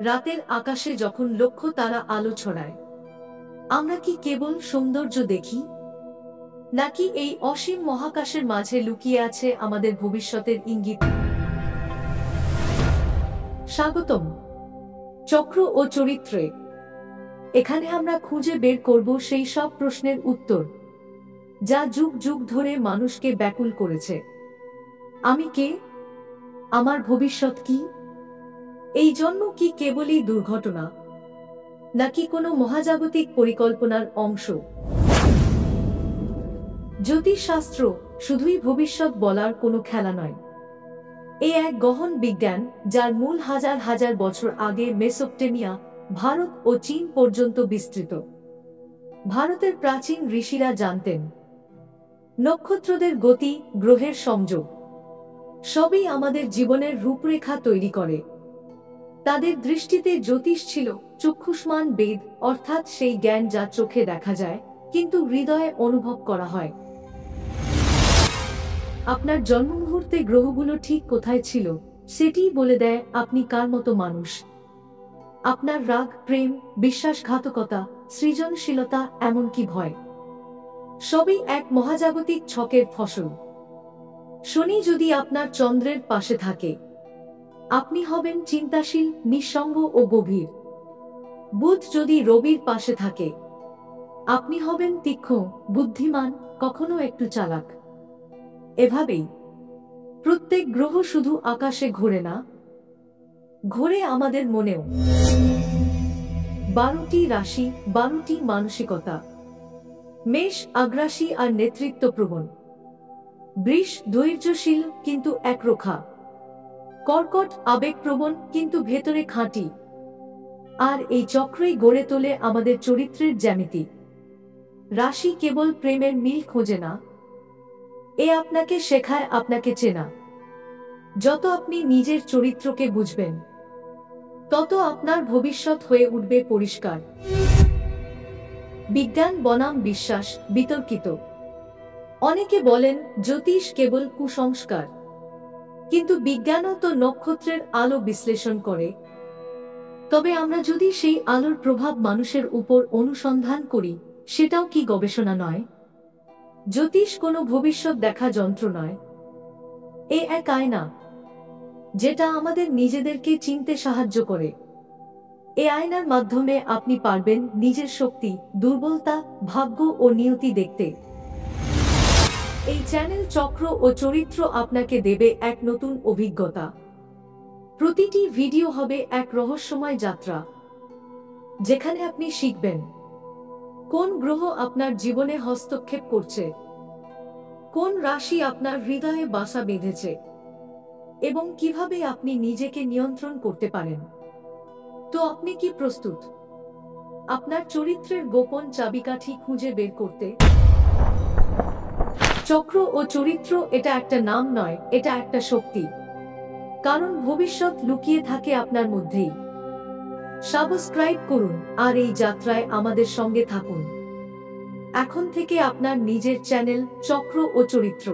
রাতের আকাশে যখন লক্ষ তারা আলো ছড়ায়, আমরা কি কেবল সৌন্দর্য দেখি, নাকি এই অসীম মহাকাশের মাঝে লুকিয়ে আছে আমাদের ভবিষ্যতের ইঙ্গিত? স্বাগতম চক্র ও চরিত্রে। এখানে আমরা খুঁজে বের করব সেই সব প্রশ্নের উত্তর যা যুগ যুগ ধরে মানুষকে ব্যাকুল করেছে। আমি কে? আমার ভবিষ্যৎ কি? এই জন্ম কি কেবলই দুর্ঘটনা, নাকি কোনো মহাজাগতিক পরিকল্পনার অংশ? জ্যোতিষশাস্ত্র শুধুই ভবিষ্যৎ বলার কোনো খেলা নয়। এ এক গহন বিজ্ঞান যার মূল হাজার হাজার বছর আগে মেসোপটেমিয়া, ভারত ও চীন পর্যন্ত বিস্তৃত। ভারতের প্রাচীন ঋষিরা জানতেন নক্ষত্রদের গতি, গ্রহের সংযোগ সবই আমাদের জীবনের রূপরেখা তৈরি করে। তাদের দৃষ্টিতে জ্যোতিষ ছিল চক্ষুষ্মান বেদ, অর্থাৎ সেই জ্ঞান যা চোখে দেখা যায় কিন্তু হৃদয়ে অনুভব করা হয়। আপনার জন্ম মুহূর্তে গ্রহগুলো ঠিক কোথায় ছিল সেটিই বলে দেয় আপনি কার মতো মানুষ। আপনার রাগ, প্রেম, বিশ্বাসঘাতকতা, সৃজনশীলতা, এমনকি ভয়, সবই এক মহাজাগতিক ছকের ফসল। শনি যদি আপনার চন্দ্রের পাশে থাকে, আপনি হবেন চিন্তাশীল, নিঃসঙ্গ ও গভীর। বুধ যদি রবির পাশে থাকে, আপনি হবেন তীক্ষ্ণ, বুদ্ধিমান, কখনো একটু চালাক। এভাবেই প্রত্যেক গ্রহ শুধু আকাশে ঘোরে না, ঘোরে আমাদের মনেও। 12টি রাশি, 12টি মানসিকতা। মেষ আগ্রাসী আর নেতৃত্বপ্রবণ, বৃষ ধৈর্যশীল কিন্তু একরোখা, কর্কট আবেগপ্রবণ কিন্তু ভেতরে খাঁটি। আর এই চক্রই গড়ে তোলে আমাদের চরিত্রের জ্যামিতি। রাশি কেবল প্রেমের মিল খোঁজে না, এ আপনাকে শেখায় আপনাকে চেনা। যত আপনি নিজের চরিত্রকে বুঝবেন, তত আপনার ভবিষ্যৎ হয়ে উঠবে পরিষ্কার। বিজ্ঞান বনাম বিশ্বাস বিতর্কিত। অনেকে বলেন জ্যোতিষ কেবল কুসংস্কার, কিন্তু বিজ্ঞানও তো নক্ষত্রের আলো বিশ্লেষণ করে। তবে আমরা যদি সেই আলোর প্রভাব মানুষের উপর অনুসন্ধান করি, সেটাও কি গবেষণা নয়? জ্যোতিষ কোনো ভবিষ্যৎ দেখা যন্ত্র নয়, এ এক আয়না যেটা আমাদের নিজেদেরকে চিনতে সাহায্য করে। এ আয়নার মাধ্যমে আপনি পারবেন নিজের শক্তি, দুর্বলতা, ভাগ্য ও নিয়তি দেখতে। এই চ্যানেল চক্র ও চরিত্র আপনাকে দেবে এক নতুন অভিজ্ঞতা। প্রতিটি ভিডিও হবে এক রহস্যময় যাত্রা, যেখানে আপনি শিখবেন কোন গ্রহ আপনার জীবনে হস্তক্ষেপ করছে, কোন রাশি আপনার হৃদয়ে বাসা বেঁধেছে, এবং কিভাবে আপনি নিজেকে নিয়ন্ত্রণ করতে পারেন। তো আপনি কি প্রস্তুত আপনার চরিত্রের গোপন চাবিকাঠি খুঁজে বের করতে? চক্র ও চরিত্র এটা একটা নাম নয়, এটা একটা শক্তি। কারণ ভবিষ্যৎ লুকিয়ে থাকে আপনার মধ্যেই। সাবস্ক্রাইব করুন আর এই যাত্রায় আমাদের সঙ্গে থাকুন। এখন থেকে আপনার নিজের চ্যানেল চক্র ও চরিত্র।